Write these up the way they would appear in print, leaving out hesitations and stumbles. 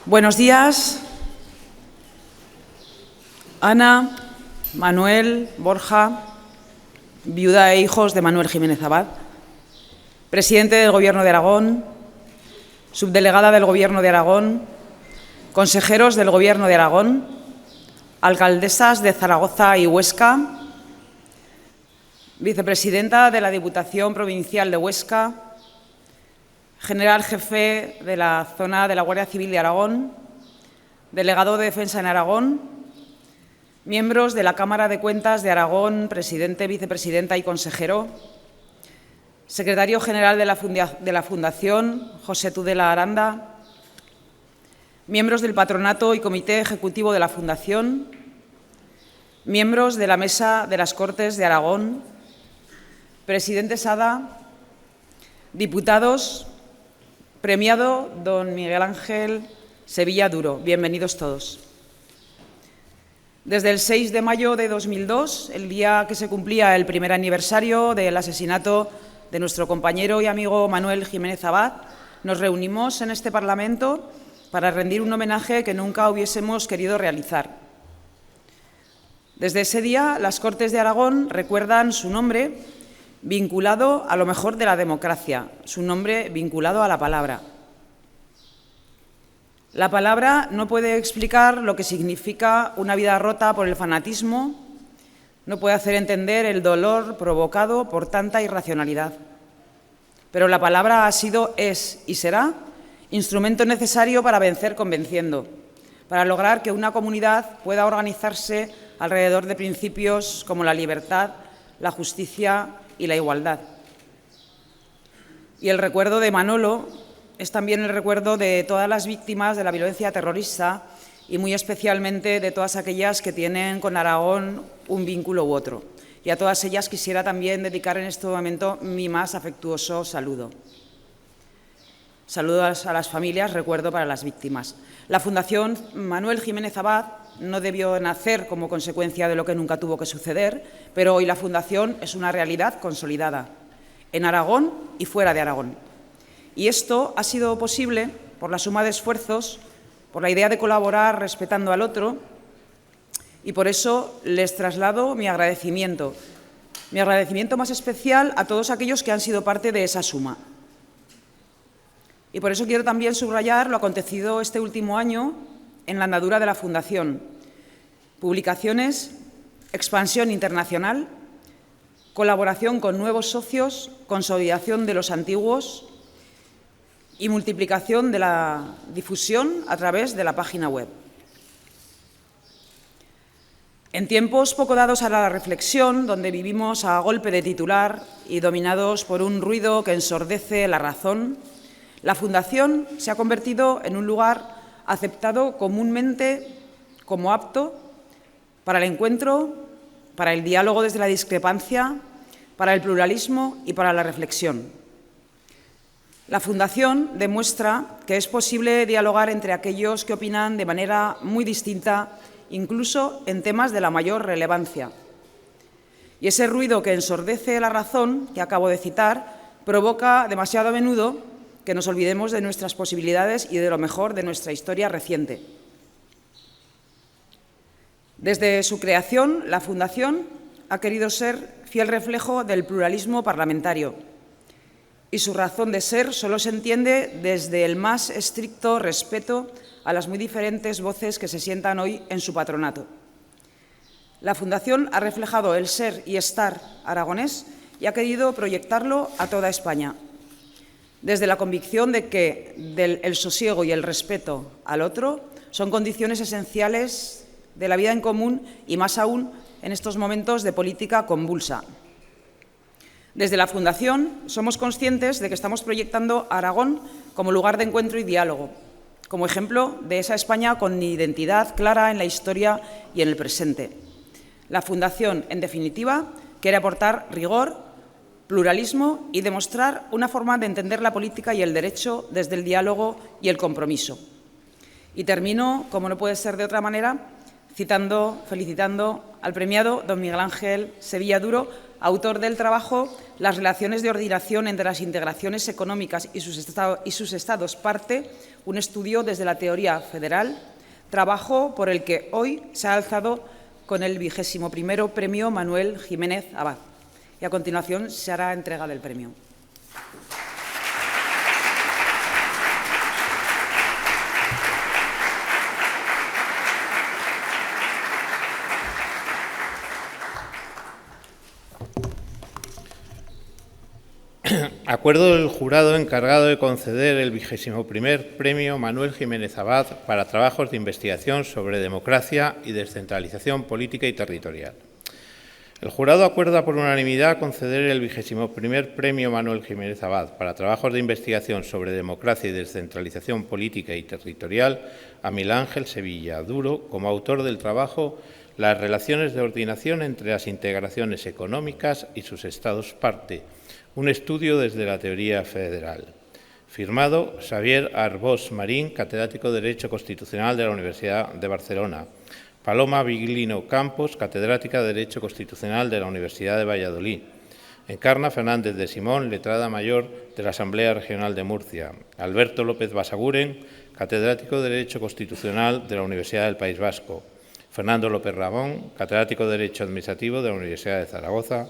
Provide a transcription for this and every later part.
Buenos días, Ana, Manuel, Borja, viuda e hijos de Manuel Jiménez Abad, presidente del Gobierno de Aragón, subdelegada del Gobierno de Aragón, consejeros del Gobierno de Aragón, alcaldesas de Zaragoza y Huesca, vicepresidenta de la Diputación Provincial de Huesca, general jefe de la zona de la Guardia Civil de Aragón, delegado de Defensa en Aragón, miembros de la Cámara de Cuentas de Aragón, presidente, vicepresidenta y consejero, secretario general de la Fundación, José Tudela Aranda, miembros del Patronato y Comité Ejecutivo de la Fundación, miembros de la Mesa de las Cortes de Aragón, presidente Sada, diputados, premiado don Miguel Ángel Sevilla Duro. Bienvenidos todos. Desde el 6 de mayo de 2002, el día que se cumplía el primer aniversario del asesinato de nuestro compañero y amigo Manuel Jiménez Abad, nos reunimos en este Parlamento para rendir un homenaje que nunca hubiésemos querido realizar. Desde ese día, las Cortes de Aragón recuerdan su nombre vinculado a lo mejor de la democracia, su nombre vinculado a la palabra. La palabra no puede explicar lo que significa una vida rota por el fanatismo, no puede hacer entender el dolor provocado por tanta irracionalidad. Pero la palabra ha sido, es y será instrumento necesario para vencer convenciendo, para lograr que una comunidad pueda organizarse alrededor de principios como la libertad, la justicia y la igualdad. Y el recuerdo de Manolo es también el recuerdo de todas las víctimas de la violencia terrorista y muy especialmente de todas aquellas que tienen con Aragón un vínculo u otro. Y a todas ellas quisiera también dedicar en este momento mi más afectuoso saludo. Saludos a las familias, recuerdo para las víctimas. La Fundación Manuel Jiménez Abad no debió nacer como consecuencia de lo que nunca tuvo que suceder, pero hoy la Fundación es una realidad consolidada, en Aragón y fuera de Aragón. Y esto ha sido posible por la suma de esfuerzos, por la idea de colaborar respetando al otro, y por eso les traslado mi agradecimiento más especial a todos aquellos que han sido parte de esa suma. Y por eso quiero también subrayar lo acontecido este último año en la andadura de la Fundación. Publicaciones, expansión internacional, colaboración con nuevos socios, consolidación de los antiguos y multiplicación de la difusión a través de la página web. En tiempos poco dados a la reflexión, donde vivimos a golpe de titular y dominados por un ruido que ensordece la razón, la Fundación se ha convertido en un lugar aceptado comúnmente como apto para el encuentro, para el diálogo desde la discrepancia, para el pluralismo y para la reflexión. La Fundación demuestra que es posible dialogar entre aquellos que opinan de manera muy distinta, incluso en temas de la mayor relevancia. Y ese ruido que ensordece la razón, que acabo de citar, provoca demasiado a menudo que nos olvidemos de nuestras posibilidades y de lo mejor de nuestra historia reciente. Desde su creación, la Fundación ha querido ser fiel reflejo del pluralismo parlamentario y su razón de ser solo se entiende desde el más estricto respeto a las muy diferentes voces que se sientan hoy en su patronato. La Fundación ha reflejado el ser y estar aragonés y ha querido proyectarlo a toda España, desde la convicción de que el sosiego y el respeto al otro son condiciones esenciales de la vida en común y más aún en estos momentos de política convulsa. Desde la Fundación somos conscientes de que estamos proyectando a Aragón como lugar de encuentro y diálogo, como ejemplo de esa España con identidad clara en la historia y en el presente. La Fundación, en definitiva, quiere aportar rigor, pluralismo y demostrar una forma de entender la política y el derecho desde el diálogo y el compromiso. Y termino, como no puede ser de otra manera, felicitando al premiado don Miguel Ángel Sevilla Duro autor del trabajo Las relaciones de ordinación entre las integraciones económicas y sus estados parte, un estudio desde la teoría federal, trabajo por el que hoy se ha alzado con el 21º Premio Manuel Jiménez Abad. Y a continuación se hará entrega del premio. Acuerdo del jurado encargado de conceder el 21º Premio Manuel Jiménez Abad para trabajos de investigación sobre democracia y descentralización política y territorial. El jurado acuerda por unanimidad conceder el 21º Premio Manuel Jiménez Abad para trabajos de investigación sobre democracia y descentralización política y territorial a Miguel Ángel Sevilla Duro como autor del trabajo Las relaciones de ordinación entre las integraciones económicas y sus estados parte, un estudio desde la teoría federal. Firmado Xavier Arbós Marín, catedrático de Derecho Constitucional de la Universidad de Barcelona. Paloma Viglino Campos, catedrática de Derecho Constitucional de la Universidad de Valladolid. Encarna Fernández de Simón, letrada mayor de la Asamblea Regional de Murcia. Alberto López Basaguren, catedrático de Derecho Constitucional de la Universidad del País Vasco. Fernando López Ramón, catedrático de Derecho Administrativo de la Universidad de Zaragoza.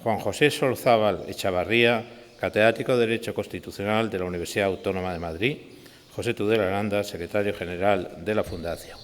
Juan José Solzábal Echavarría, catedrático de Derecho Constitucional de la Universidad Autónoma de Madrid. José Tudela Aranda, secretario general de la Fundación.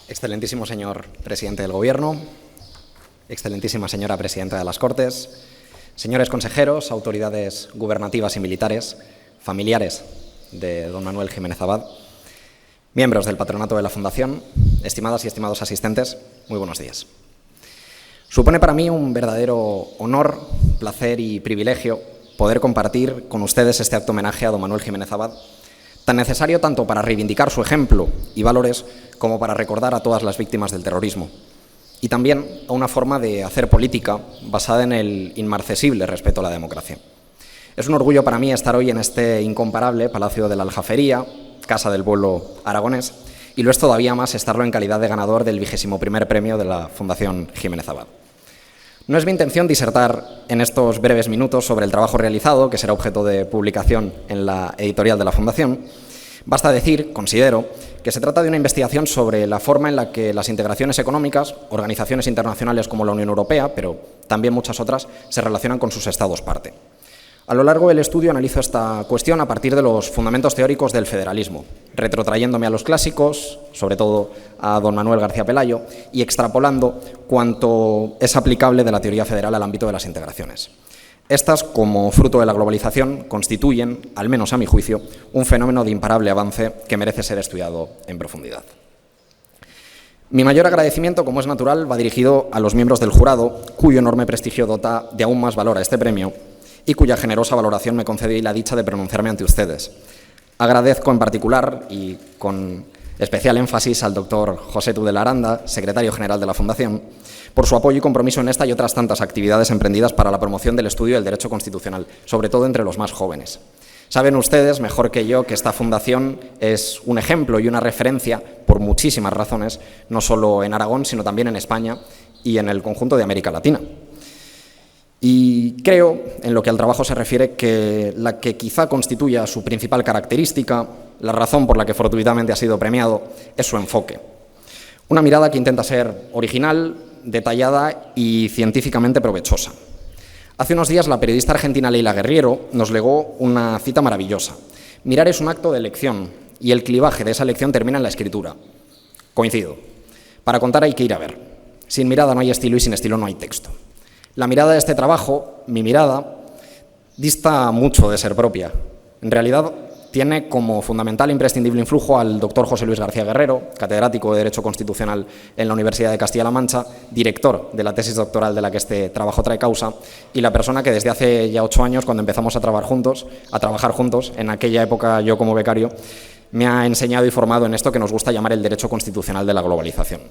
Excelentísimo señor presidente del Gobierno, excelentísima señora presidenta de las Cortes, señores consejeros, autoridades gubernativas y militares, familiares de don Manuel Jiménez Abad, miembros del patronato de la Fundación, estimadas y estimados asistentes, muy buenos días. Supone para mí un verdadero honor, placer y privilegio poder compartir con ustedes este acto homenaje a don Manuel Jiménez Abad, tan necesario tanto para reivindicar su ejemplo y valores como para recordar a todas las víctimas del terrorismo, y también a una forma de hacer política basada en el inmarcesible respeto a la democracia. Es un orgullo para mí estar hoy en este incomparable Palacio de la Aljafería, Casa del Pueblo aragonés, y lo es todavía más estarlo en calidad de ganador del 21º Premio de la Fundación Jiménez Abad. No es mi intención disertar en estos breves minutos sobre el trabajo realizado, que será objeto de publicación en la editorial de la Fundación. Basta decir, considero, que se trata de una investigación sobre la forma en la que las integraciones económicas, organizaciones internacionales como la Unión Europea, pero también muchas otras, se relacionan con sus estados parte. A lo largo del estudio analizo esta cuestión a partir de los fundamentos teóricos del federalismo, retrotrayéndome a los clásicos, sobre todo a don Manuel García Pelayo, y extrapolando cuanto es aplicable de la teoría federal al ámbito de las integraciones. Estas, como fruto de la globalización, constituyen, al menos a mi juicio, un fenómeno de imparable avance que merece ser estudiado en profundidad. Mi mayor agradecimiento, como es natural, va dirigido a los miembros del jurado, cuyo enorme prestigio dota de aún más valor a este premio y cuya generosa valoración me concede la dicha de pronunciarme ante ustedes. Agradezco en particular y con especial énfasis al doctor José Tudela Aranda, secretario general de la Fundación, por su apoyo y compromiso en esta y otras tantas actividades emprendidas para la promoción del estudio del derecho constitucional, sobre todo entre los más jóvenes. Saben ustedes, mejor que yo, que esta fundación es un ejemplo y una referencia por muchísimas razones, no solo en Aragón, sino también en España y en el conjunto de América Latina. Y creo, en lo que al trabajo se refiere, que la que quizá constituya su principal característica, la razón por la que fortuitamente ha sido premiado, es su enfoque. Una mirada que intenta ser original, detallada y científicamente provechosa. Hace unos días la periodista argentina Leila Guerriero nos legó una cita maravillosa. Mirar es un acto de elección y el clivaje de esa elección termina en la escritura. Coincido. Para contar hay que ir a ver. Sin mirada no hay estilo y sin estilo no hay texto. La mirada de este trabajo, mi mirada, dista mucho de ser propia. En realidad, tiene como fundamental e imprescindible influjo al doctor José Luis García Guerrero, catedrático de Derecho Constitucional en la Universidad de Castilla-La Mancha, director de la tesis doctoral de la que este trabajo trae causa, y la persona que desde hace ya 8 años, cuando empezamos a trabajar juntos, en aquella época yo como becario, me ha enseñado y formado en esto que nos gusta llamar el derecho constitucional de la globalización.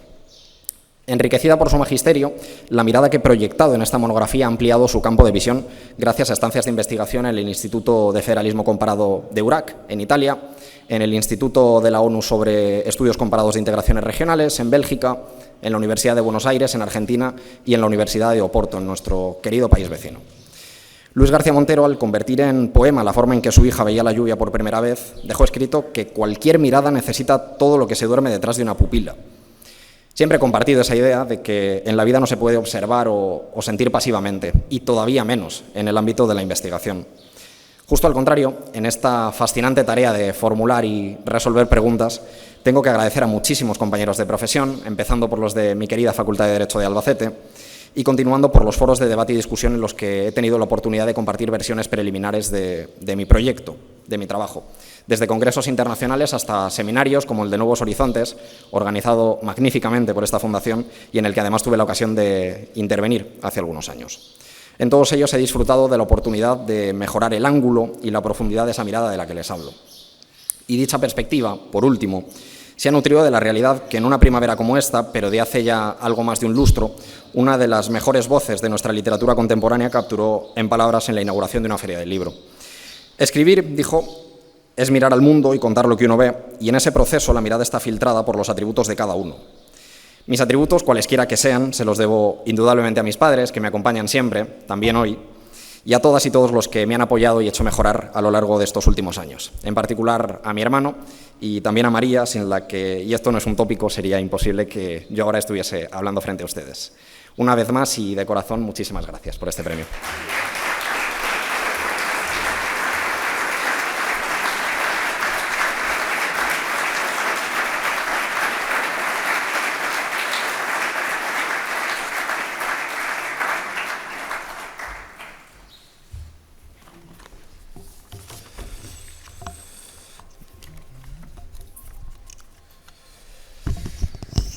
Enriquecida por su magisterio, la mirada que he proyectado en esta monografía ha ampliado su campo de visión gracias a estancias de investigación en el Instituto de Federalismo Comparado de URAC, en Italia, en el Instituto de la ONU sobre Estudios Comparados de Integraciones Regionales, en Bélgica, en la Universidad de Buenos Aires, en Argentina, y en la Universidad de Oporto, en nuestro querido país vecino. Luis García Montero, al convertir en poema la forma en que su hija veía la lluvia por primera vez, dejó escrito que cualquier mirada necesita todo lo que se duerme detrás de una pupila. Siempre he compartido esa idea de que en la vida no se puede observar o sentir pasivamente, y todavía menos en el ámbito de la investigación. Justo al contrario, en esta fascinante tarea de formular y resolver preguntas, tengo que agradecer a muchísimos compañeros de profesión, empezando por los de mi querida Facultad de Derecho de Albacete, y continuando por los foros de debate y discusión en los que he tenido la oportunidad de compartir versiones preliminares de mi proyecto, de mi trabajo, desde congresos internacionales hasta seminarios como el de Nuevos Horizontes, organizado magníficamente por esta fundación y en el que además tuve la ocasión de intervenir hace algunos años. En todos ellos he disfrutado de la oportunidad de mejorar el ángulo y la profundidad de esa mirada de la que les hablo. Y dicha perspectiva, por último, se ha nutrido de la realidad que en una primavera como esta, pero de hace ya algo más de un lustro, una de las mejores voces de nuestra literatura contemporánea capturó en palabras en la inauguración de una feria del libro. Escribir, dijo, es mirar al mundo y contar lo que uno ve, y en ese proceso la mirada está filtrada por los atributos de cada uno. Mis atributos, cualesquiera que sean, se los debo indudablemente a mis padres, que me acompañan siempre, también hoy, y a todas y todos los que me han apoyado y hecho mejorar a lo largo de estos últimos años. En particular a mi hermano y también a María, sin la que, y esto no es un tópico, sería imposible que yo ahora estuviese hablando frente a ustedes. Una vez más y de corazón, muchísimas gracias por este premio.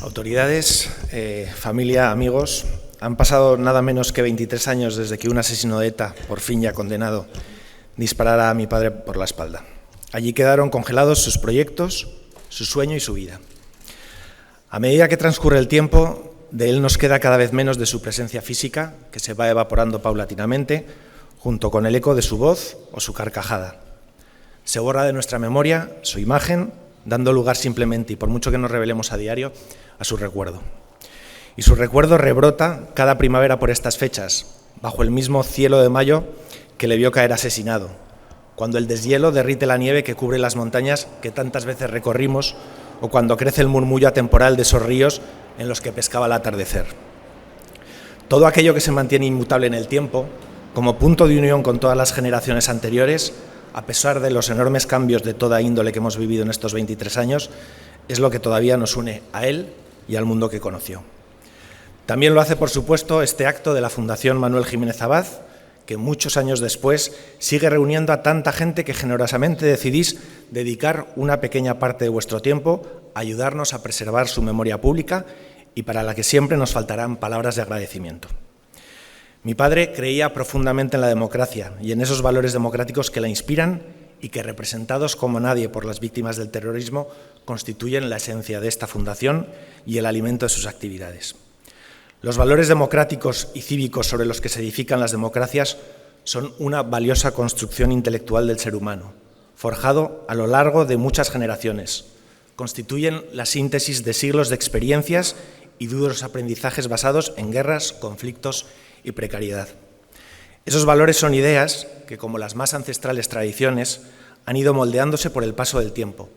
Autoridades, familia, amigos, han pasado nada menos que 23 años desde que un asesino de ETA, por fin ya condenado, disparara a mi padre por la espalda. Allí quedaron congelados sus proyectos, su sueño y su vida. A medida que transcurre el tiempo, de él nos queda cada vez menos de su presencia física, que se va evaporando paulatinamente, junto con el eco de su voz o su carcajada. Se borra de nuestra memoria su imagen, dando lugar simplemente, y por mucho que nos revelemos a diario, a su recuerdo. Y su recuerdo rebrota cada primavera por estas fechas, bajo el mismo cielo de mayo que le vio caer asesinado, cuando el deshielo derrite la nieve que cubre las montañas que tantas veces recorrimos, o cuando crece el murmullo atemporal de esos ríos en los que pescaba el atardecer. Todo aquello que se mantiene inmutable en el tiempo, como punto de unión con todas las generaciones anteriores, a pesar de los enormes cambios de toda índole que hemos vivido en estos 23 años, es lo que todavía nos une a él y al mundo que conoció. También lo hace, por supuesto, este acto de la Fundación Manuel Jiménez Abad, que muchos años después sigue reuniendo a tanta gente que generosamente decidís dedicar una pequeña parte de vuestro tiempo a ayudarnos a preservar su memoria pública y para la que siempre nos faltarán palabras de agradecimiento. Mi padre creía profundamente en la democracia y en esos valores democráticos que la inspiran y que, representados como nadie por las víctimas del terrorismo, constituyen la esencia de esta fundación y el alimento de sus actividades. Los valores democráticos y cívicos sobre los que se edifican las democracias son una valiosa construcción intelectual del ser humano, forjado a lo largo de muchas generaciones. Constituyen la síntesis de siglos de experiencias y duros aprendizajes basados en guerras, conflictos y precariedad. Esos valores son ideas que, como las más ancestrales tradiciones, han ido moldeándose por el paso del tiempo,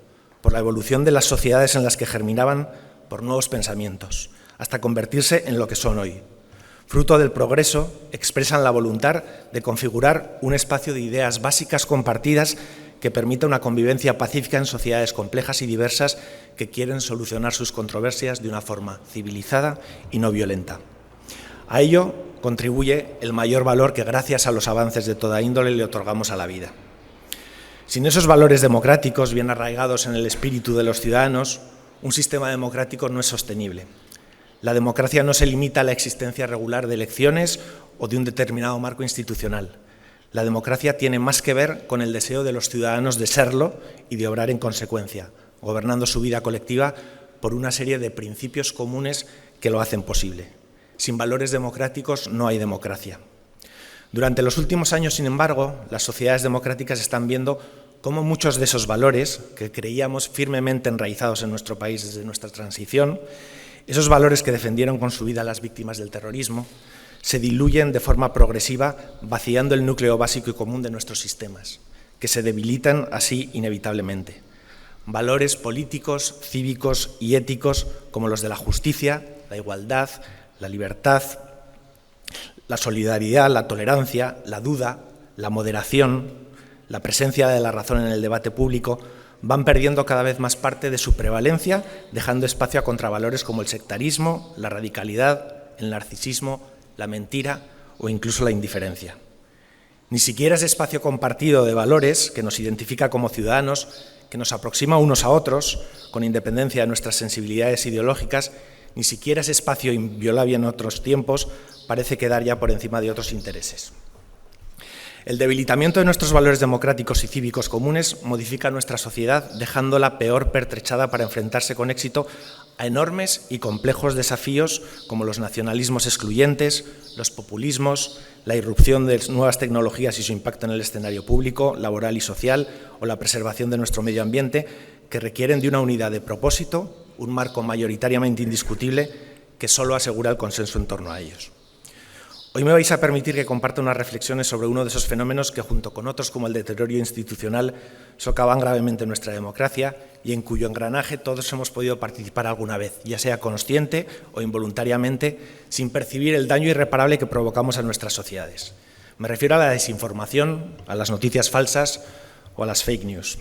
por la evolución de las sociedades en las que germinaban, por nuevos pensamientos, hasta convertirse en lo que son hoy. Fruto del progreso, expresan la voluntad de configurar un espacio de ideas básicas compartidas que permita una convivencia pacífica en sociedades complejas y diversas que quieren solucionar sus controversias de una forma civilizada y no violenta. A ello contribuye el mayor valor que, gracias a los avances de toda índole, le otorgamos a la vida. Sin esos valores democráticos bien arraigados en el espíritu de los ciudadanos, un sistema democrático no es sostenible. La democracia no se limita a la existencia regular de elecciones o de un determinado marco institucional. La democracia tiene más que ver con el deseo de los ciudadanos de serlo y de obrar en consecuencia, gobernando su vida colectiva por una serie de principios comunes que lo hacen posible. Sin valores democráticos no hay democracia. Durante los últimos años, sin embargo, las sociedades democráticas están viendo cómo muchos de esos valores que creíamos firmemente enraizados en nuestro país desde nuestra transición, esos valores que defendieron con su vida las víctimas del terrorismo, se diluyen de forma progresiva, vaciando el núcleo básico y común de nuestros sistemas, que se debilitan así inevitablemente. Valores políticos, cívicos y éticos como los de la justicia, la igualdad, la libertad, la solidaridad, la tolerancia, la duda, la moderación, la presencia de la razón en el debate público, van perdiendo cada vez más parte de su prevalencia, dejando espacio a contravalores como el sectarismo, la radicalidad, el narcisismo, la mentira o incluso la indiferencia. Ni siquiera ese espacio compartido de valores que nos identifica como ciudadanos, que nos aproxima unos a otros, con independencia de nuestras sensibilidades ideológicas, ni siquiera ese espacio inviolable en otros tiempos parece quedar ya por encima de otros intereses. El debilitamiento de nuestros valores democráticos y cívicos comunes modifica nuestra sociedad, dejándola peor pertrechada para enfrentarse con éxito a enormes y complejos desafíos como los nacionalismos excluyentes, los populismos, la irrupción de nuevas tecnologías y su impacto en el escenario público, laboral y social, o la preservación de nuestro medio ambiente, que requieren de una unidad de propósito, un marco mayoritariamente indiscutible que solo asegura el consenso en torno a ellos. Hoy me vais a permitir que comparta unas reflexiones sobre uno de esos fenómenos que, junto con otros como el deterioro institucional, socavan gravemente nuestra democracia y en cuyo engranaje todos hemos podido participar alguna vez, ya sea consciente o involuntariamente, sin percibir el daño irreparable que provocamos a nuestras sociedades. Me refiero a la desinformación, a las noticias falsas o a las fake news.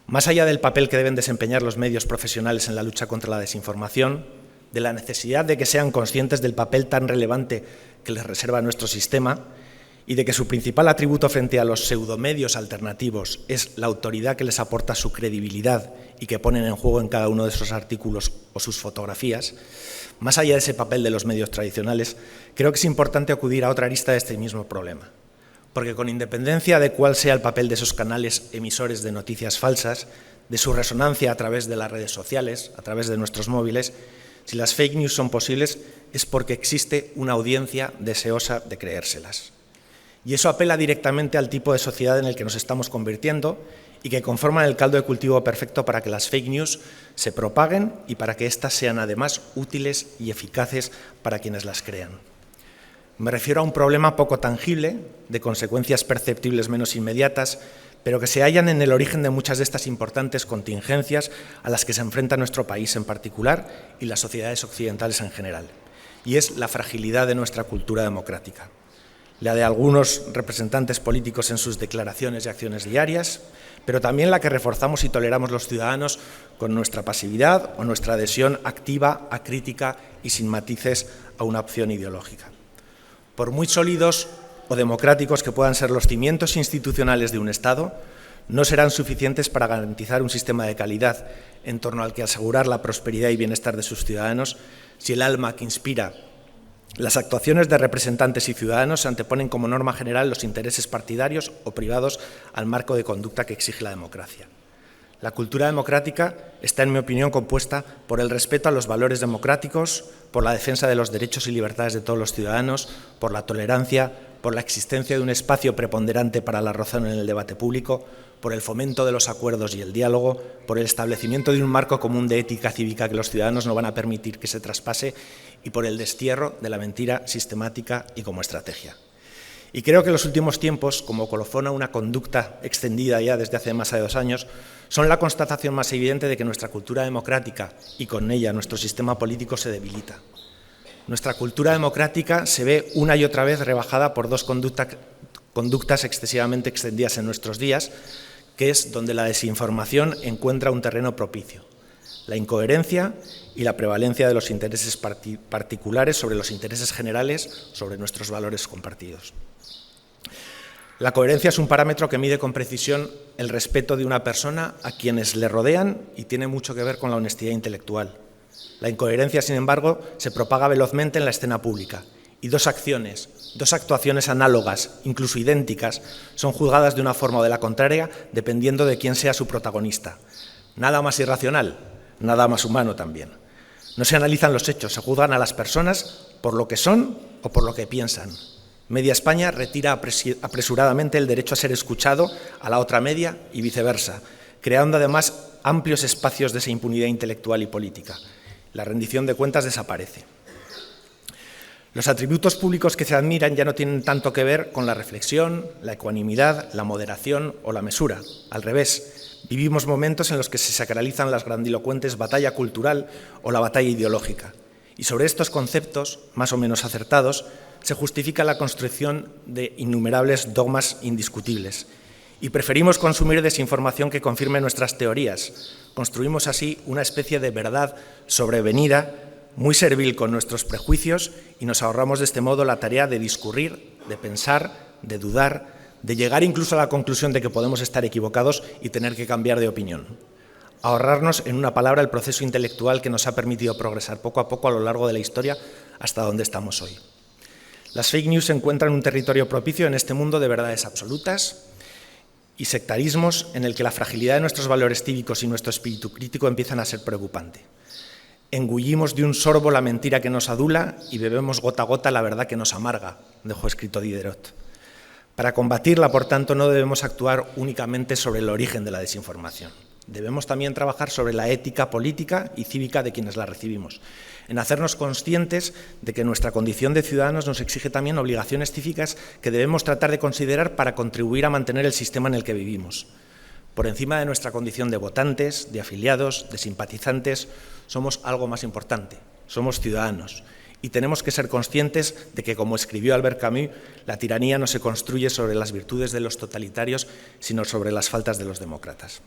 Más allá del papel que deben desempeñar los medios profesionales en la lucha contra la desinformación, de la necesidad de que sean conscientes del papel tan relevante que les reserva nuestro sistema y de que su principal atributo frente a los pseudomedios alternativos es la autoridad que les aporta su credibilidad y que ponen en juego en cada uno de esos artículos o sus fotografías, más allá de ese papel de los medios tradicionales, creo que es importante acudir a otra arista de este mismo problema. Porque con independencia de cuál sea el papel de esos canales emisores de noticias falsas, de su resonancia a través de las redes sociales, a través de nuestros móviles, si las fake news son posibles es porque existe una audiencia deseosa de creérselas. Y eso apela directamente al tipo de sociedad en el que nos estamos convirtiendo y que conforman el caldo de cultivo perfecto para que las fake news se propaguen y para que éstas sean además útiles y eficaces para quienes las crean. Me refiero a un problema poco tangible, de consecuencias perceptibles menos inmediatas, pero que se hallan en el origen de muchas de estas importantes contingencias a las que se enfrenta nuestro país en particular y las sociedades occidentales en general, y es la fragilidad de nuestra cultura democrática, la de algunos representantes políticos en sus declaraciones y acciones diarias, pero también la que reforzamos y toleramos los ciudadanos con nuestra pasividad o nuestra adhesión activa, acrítica y sin matices a una opción ideológica. Por muy sólidos o democráticos que puedan ser los cimientos institucionales de un Estado, no serán suficientes para garantizar un sistema de calidad en torno al que asegurar la prosperidad y bienestar de sus ciudadanos si el alma que inspira las actuaciones de representantes y ciudadanos se anteponen como norma general los intereses partidarios o privados al marco de conducta que exige la democracia. La cultura democrática está, en mi opinión, compuesta por el respeto a los valores democráticos, por la defensa de los derechos y libertades de todos los ciudadanos, por la tolerancia, por la existencia de un espacio preponderante para la razón en el debate público, por el fomento de los acuerdos y el diálogo, por el establecimiento de un marco común de ética cívica que los ciudadanos no van a permitir que se traspase y por el destierro de la mentira sistemática y como estrategia. Y creo que en los últimos tiempos, como colofón a una conducta extendida ya desde hace más de 2 años, son la constatación más evidente de que nuestra cultura democrática y con ella nuestro sistema político se debilita. Nuestra cultura democrática se ve una y otra vez rebajada por 2 conductas excesivamente extendidas en nuestros días, que es donde la desinformación encuentra un terreno propicio: la incoherencia y la prevalencia de los intereses particulares sobre los intereses generales, sobre nuestros valores compartidos. La coherencia es un parámetro que mide con precisión el respeto de una persona a quienes le rodean y tiene mucho que ver con la honestidad intelectual. La incoherencia, sin embargo, se propaga velozmente en la escena pública y dos actuaciones análogas, incluso idénticas, son juzgadas de una forma o de la contraria dependiendo de quién sea su protagonista. Nada más irracional, nada más humano también. No se analizan los hechos, se juzgan a las personas por lo que son o por lo que piensan. Media España retira apresuradamente el derecho a ser escuchado a la otra media y viceversa, creando además amplios espacios de esa impunidad intelectual y política. La rendición de cuentas desaparece. Los atributos públicos que se admiran ya no tienen tanto que ver con la reflexión, la ecuanimidad, la moderación o la mesura. Al revés, vivimos momentos en los que se sacralizan las grandilocuentes batalla cultural o la batalla ideológica. Y sobre estos conceptos, más o menos acertados, se justifica la construcción de innumerables dogmas indiscutibles. Y preferimos consumir desinformación que confirme nuestras teorías. Construimos así una especie de verdad sobrevenida, muy servil con nuestros prejuicios, y nos ahorramos de este modo la tarea de discurrir, de pensar, de dudar, de llegar incluso a la conclusión de que podemos estar equivocados y tener que cambiar de opinión. Ahorrarnos, en una palabra, el proceso intelectual que nos ha permitido progresar poco a poco a lo largo de la historia hasta donde estamos hoy. Las fake news encuentran un territorio propicio en este mundo de verdades absolutas y sectarismos en el que la fragilidad de nuestros valores cívicos y nuestro espíritu crítico empiezan a ser preocupante. Engullimos de un sorbo la mentira que nos adula y bebemos gota a gota la verdad que nos amarga, dejó escrito Diderot. Para combatirla, por tanto, no debemos actuar únicamente sobre el origen de la desinformación. Debemos también trabajar sobre la ética política y cívica de quienes la recibimos, en hacernos conscientes de que nuestra condición de ciudadanos nos exige también obligaciones cívicas que debemos tratar de considerar para contribuir a mantener el sistema en el que vivimos. Por encima de nuestra condición de votantes, de afiliados, de simpatizantes, somos algo más importante, somos ciudadanos. Y tenemos que ser conscientes de que, como escribió Albert Camus, la tiranía no se construye sobre las virtudes de los totalitarios, sino sobre las faltas de los demócratas.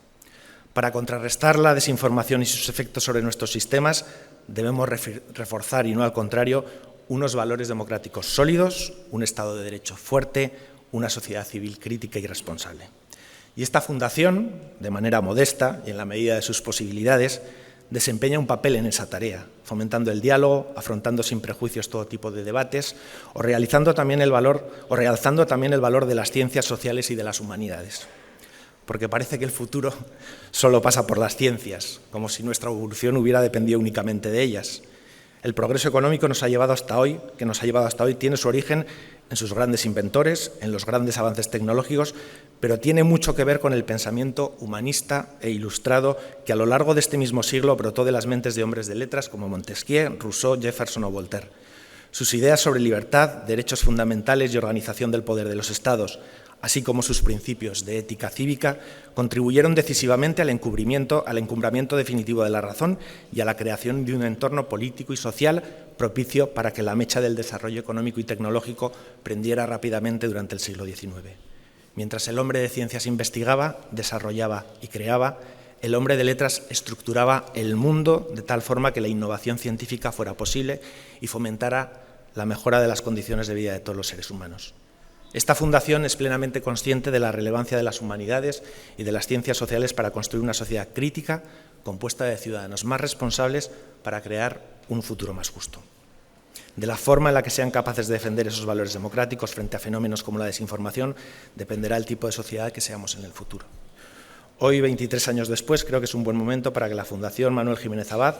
Para contrarrestar la desinformación y sus efectos sobre nuestros sistemas, debemos reforzar, y no al contrario, unos valores democráticos sólidos, un Estado de Derecho fuerte, una sociedad civil crítica y responsable. Y esta fundación, de manera modesta y en la medida de sus posibilidades, desempeña un papel en esa tarea, fomentando el diálogo, afrontando sin prejuicios todo tipo de debates o realzando también el valor de las ciencias sociales y de las humanidades. Porque parece que el futuro solo pasa por las ciencias, como si nuestra evolución hubiera dependido únicamente de ellas. El progreso económico que nos ha llevado hasta hoy tiene su origen en sus grandes inventores, en los grandes avances tecnológicos, pero tiene mucho que ver con el pensamiento humanista e ilustrado que a lo largo de este mismo siglo brotó de las mentes de hombres de letras como Montesquieu, Rousseau, Jefferson o Voltaire. Sus ideas sobre libertad, derechos fundamentales y organización del poder de los Estados, así como sus principios de ética cívica, contribuyeron decisivamente al encumbramiento definitivo de la razón y a la creación de un entorno político y social propicio para que la mecha del desarrollo económico y tecnológico prendiera rápidamente durante el siglo XIX. Mientras el hombre de ciencias investigaba, desarrollaba y creaba, el hombre de letras estructuraba el mundo de tal forma que la innovación científica fuera posible y fomentara la mejora de las condiciones de vida de todos los seres humanos. Esta fundación es plenamente consciente de la relevancia de las humanidades y de las ciencias sociales para construir una sociedad crítica, compuesta de ciudadanos más responsables para crear un futuro más justo. De la forma en la que sean capaces de defender esos valores democráticos frente a fenómenos como la desinformación dependerá el tipo de sociedad que seamos en el futuro. Hoy, 23 años después, creo que es un buen momento para que la Fundación Manuel Jiménez Abad,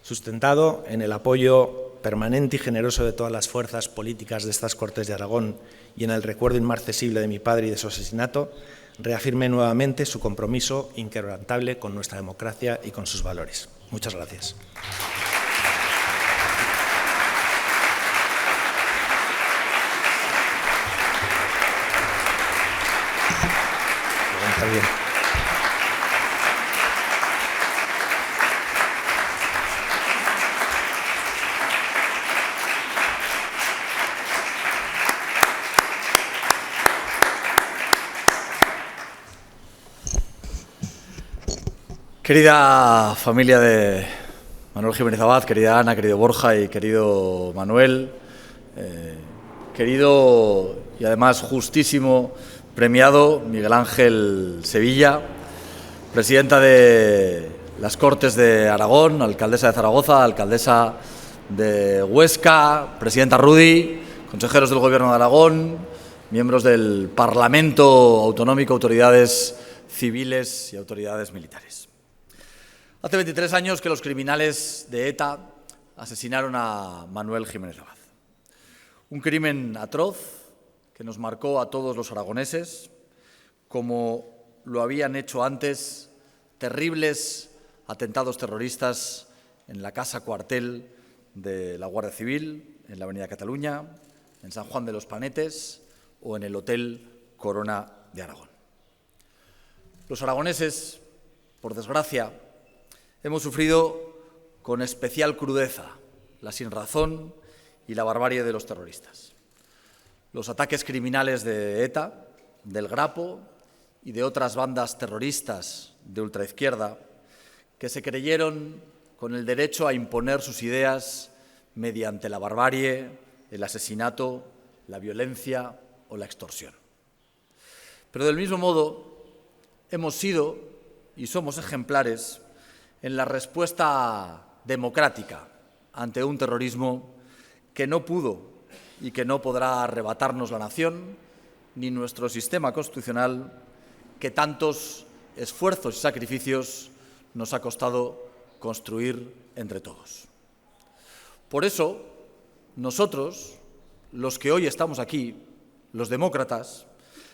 sustentado en el apoyo permanente y generoso de todas las fuerzas políticas de estas Cortes de Aragón y en el recuerdo inmarcesible de mi padre y de su asesinato, reafirme nuevamente su compromiso inquebrantable con nuestra democracia y con sus valores. Muchas gracias. Bien. Querida familia de Manuel Jiménez Abad, querida Ana, querido Borja y querido Manuel, querido y además justísimo premiado Miguel Ángel Sevilla, presidenta de las Cortes de Aragón, alcaldesa de Zaragoza, alcaldesa de Huesca, presidenta Rudy, consejeros del Gobierno de Aragón, miembros del Parlamento Autonómico, autoridades civiles y autoridades militares. Hace 23 años que los criminales de ETA asesinaron a Manuel Jiménez Abad. Un crimen atroz que nos marcó a todos los aragoneses, como lo habían hecho antes terribles atentados terroristas en la casa cuartel de la Guardia Civil, en la Avenida Cataluña, en San Juan de los Panetes o en el Hotel Corona de Aragón. Los aragoneses, por desgracia, hemos sufrido con especial crudeza la sinrazón y la barbarie de los terroristas. Los ataques criminales de ETA, del Grapo y de otras bandas terroristas de ultraizquierda que se creyeron con el derecho a imponer sus ideas mediante la barbarie, el asesinato, la violencia o la extorsión. Pero del mismo modo, hemos sido y somos ejemplares en la respuesta democrática ante un terrorismo que no pudo y que no podrá arrebatarnos la nación ni nuestro sistema constitucional que tantos esfuerzos y sacrificios nos ha costado construir entre todos. Por eso, nosotros, los que hoy estamos aquí, los demócratas,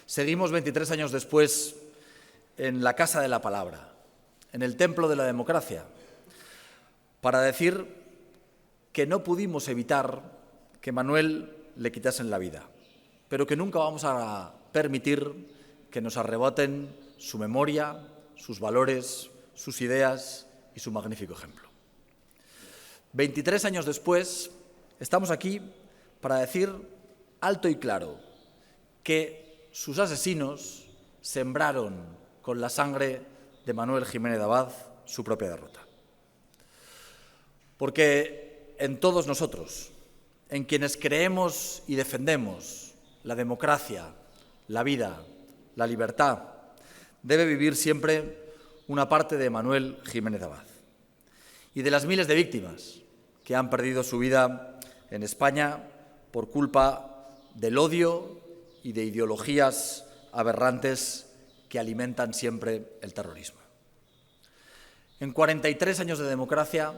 seguimos 23 años después en la Casa de la Palabra, en el templo de la democracia, para decir que no pudimos evitar que Manuel le quitasen la vida, pero que nunca vamos a permitir que nos arrebaten su memoria, sus valores, sus ideas y su magnífico ejemplo. 23 años después, estamos aquí para decir alto y claro que sus asesinos sembraron con la sangre de Manuel Jiménez Abad su propia derrota. Porque en todos nosotros, en quienes creemos y defendemos la democracia, la vida, la libertad, debe vivir siempre una parte de Manuel Jiménez Abad y de las miles de víctimas que han perdido su vida en España por culpa del odio y de ideologías aberrantes que alimentan siempre el terrorismo. En 43 años de democracia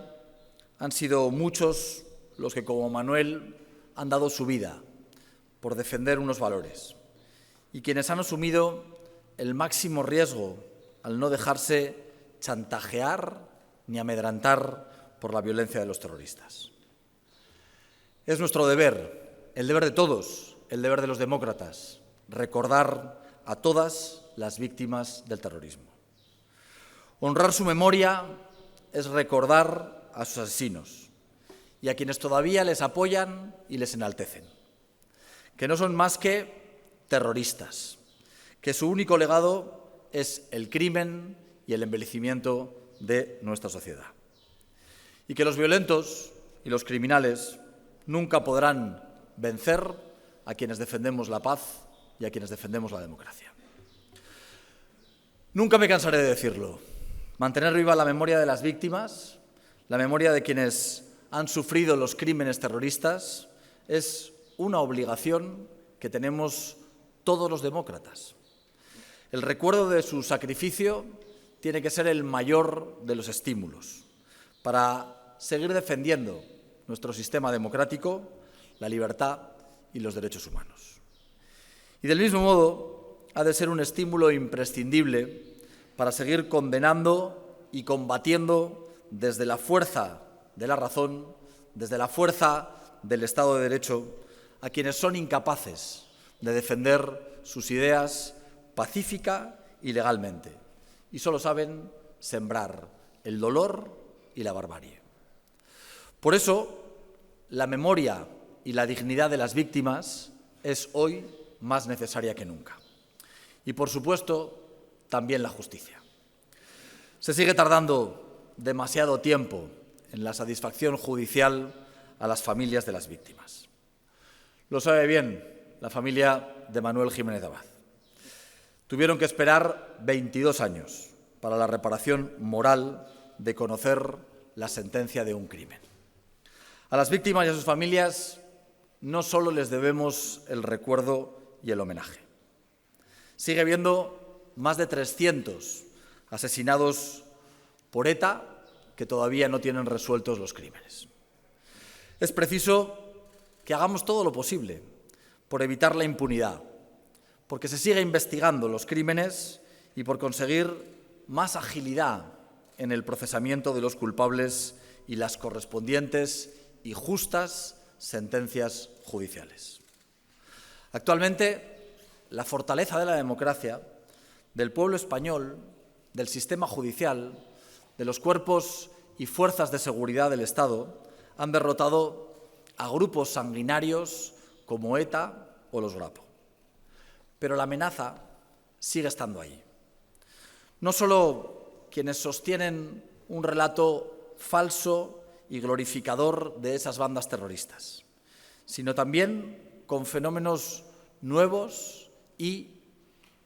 han sido muchos los que, como Manuel, han dado su vida por defender unos valores y quienes han asumido el máximo riesgo al no dejarse chantajear ni amedrentar por la violencia de los terroristas. Es nuestro deber, el deber de todos, el deber de los demócratas, recordar a todas las víctimas del terrorismo. Honrar su memoria es recordar a sus asesinos y a quienes todavía les apoyan y les enaltecen, que no son más que terroristas, que su único legado es el crimen y el embellecimiento de nuestra sociedad, y que los violentos y los criminales nunca podrán vencer a quienes defendemos la paz y a quienes defendemos la democracia. Nunca me cansaré de decirlo. Mantener viva la memoria de las víctimas, la memoria de quienes han sufrido los crímenes terroristas, es una obligación que tenemos todos los demócratas. El recuerdo de su sacrificio tiene que ser el mayor de los estímulos para seguir defendiendo nuestro sistema democrático, la libertad y los derechos humanos. Y del mismo modo, ha de ser un estímulo imprescindible para seguir condenando y combatiendo desde la fuerza de la razón, desde la fuerza del Estado de Derecho, a quienes son incapaces de defender sus ideas pacífica y legalmente, y solo saben sembrar el dolor y la barbarie. Por eso, la memoria y la dignidad de las víctimas es hoy más necesaria que nunca. Y, por supuesto, también la justicia. Se sigue tardando demasiado tiempo en la satisfacción judicial a las familias de las víctimas. Lo sabe bien la familia de Manuel Jiménez Abad. Tuvieron que esperar 22 años para la reparación moral de conocer la sentencia de un crimen. A las víctimas y a sus familias no solo les debemos el recuerdo y el homenaje. Sigue habiendo más de 300 asesinados por ETA que todavía no tienen resueltos los crímenes. Es preciso que hagamos todo lo posible por evitar la impunidad, porque se siga investigando los crímenes y por conseguir más agilidad en el procesamiento de los culpables y las correspondientes y justas sentencias judiciales. Actualmente, la fortaleza de la democracia, del pueblo español, del sistema judicial, de los cuerpos y fuerzas de seguridad del Estado, han derrotado a grupos sanguinarios como ETA o los Grapo. Pero la amenaza sigue estando ahí. No solo quienes sostienen un relato falso y glorificador de esas bandas terroristas, sino también con fenómenos nuevos y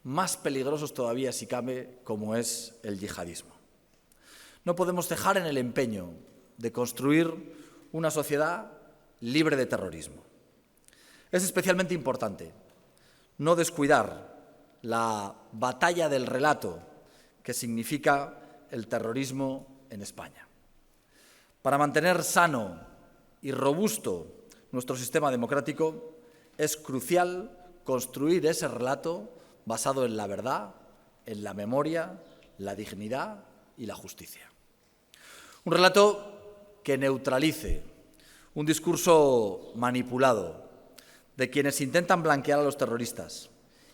más peligrosos todavía, si cabe, como es el yihadismo. No podemos cejar en el empeño de construir una sociedad libre de terrorismo. Es especialmente importante no descuidar la batalla del relato que significa el terrorismo en España. Para mantener sano y robusto nuestro sistema democrático, es crucial construir ese relato basado en la verdad, en la memoria, la dignidad y la justicia. Un relato que neutralice un discurso manipulado de quienes intentan blanquear a los terroristas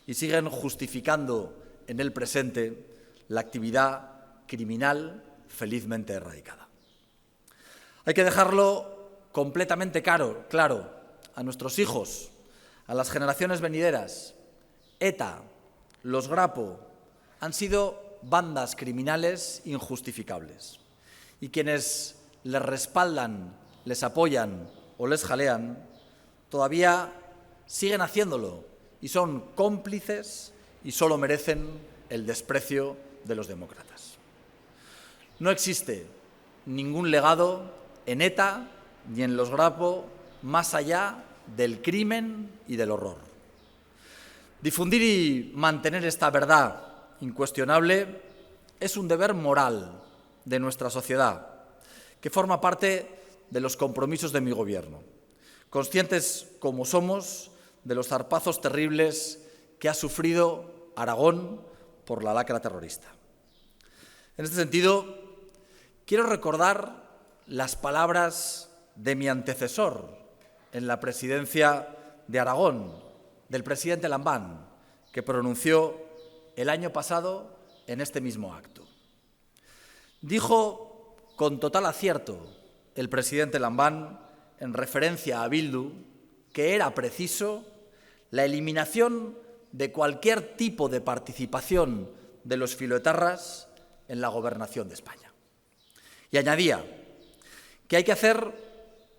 y siguen justificando en el presente la actividad criminal felizmente erradicada. Hay que dejarlo completamente claro a nuestros hijos, a las generaciones venideras. ETA, los Grapo, han sido bandas criminales injustificables y quienes les respaldan, les apoyan o les jalean todavía siguen haciéndolo y son cómplices y solo merecen el desprecio de los demócratas. No existe ningún legado en ETA ni en los Grapo más allá del crimen y del horror. Difundir y mantener esta verdad incuestionable es un deber moral de nuestra sociedad, que forma parte de los compromisos de mi gobierno, conscientes como somos de los zarpazos terribles que ha sufrido Aragón por la lacra terrorista. En este sentido, quiero recordar las palabras de mi antecesor en la presidencia de Aragón, del presidente Lambán, que pronunció el año pasado en este mismo acto. Dijo con total acierto el presidente Lambán, en referencia a Bildu, que era preciso la eliminación de cualquier tipo de participación de los filoetarras en la gobernación de España. Y añadía que hay que hacer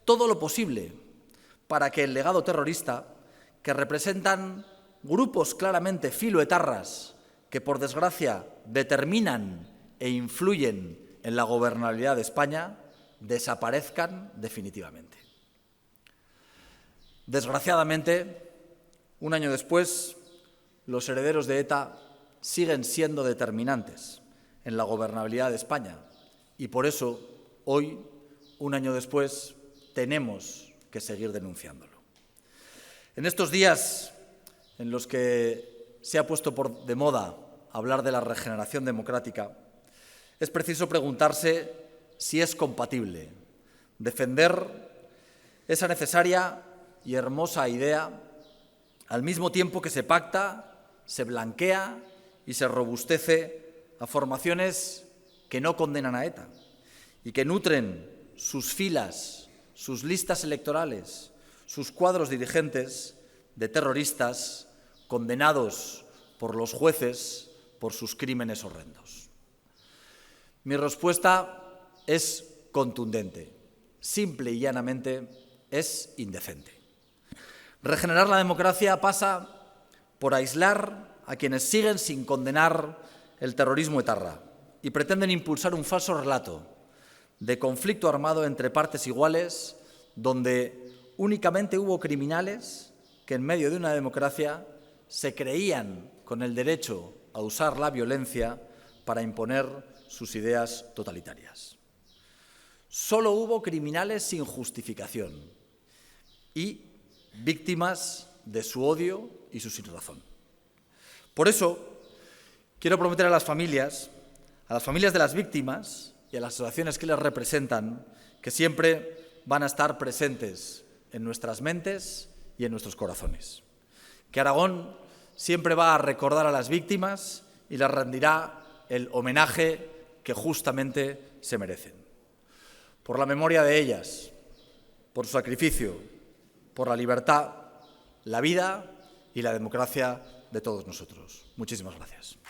todo lo posible para que el legado terrorista, que representan grupos claramente filoetarras que, por desgracia, determinan e influyen en la gobernabilidad de España, desaparezcan definitivamente. Desgraciadamente, un año después, los herederos de ETA siguen siendo determinantes en la gobernabilidad de España y por eso, hoy, un año después, tenemos que seguir denunciándolo. En estos días en los que se ha puesto de moda hablar de la regeneración democrática, es preciso preguntarse si es compatible defender esa necesaria y hermosa idea al mismo tiempo que se pacta, se blanquea y se robustece a formaciones que no condenan a ETA y que nutren sus filas, sus listas electorales, sus cuadros dirigentes de terroristas condenados por los jueces por sus crímenes horrendos. Mi respuesta es contundente. Simple y llanamente, es indecente. Regenerar la democracia pasa por aislar a quienes siguen sin condenar el terrorismo etarra y pretenden impulsar un falso relato de conflicto armado entre partes iguales, donde únicamente hubo criminales que en medio de una democracia se creían con el derecho a usar la violencia para imponer sus ideas totalitarias. Solo hubo criminales sin justificación y víctimas de su odio y su sinrazón. Por eso, quiero prometer a las familias de las víctimas y a las asociaciones que les representan, que siempre van a estar presentes en nuestras mentes y en nuestros corazones. Que Aragón siempre va a recordar a las víctimas y les rendirá el homenaje que justamente se merecen. Por la memoria de ellas, por su sacrificio, por la libertad, la vida y la democracia de todos nosotros. Muchísimas gracias.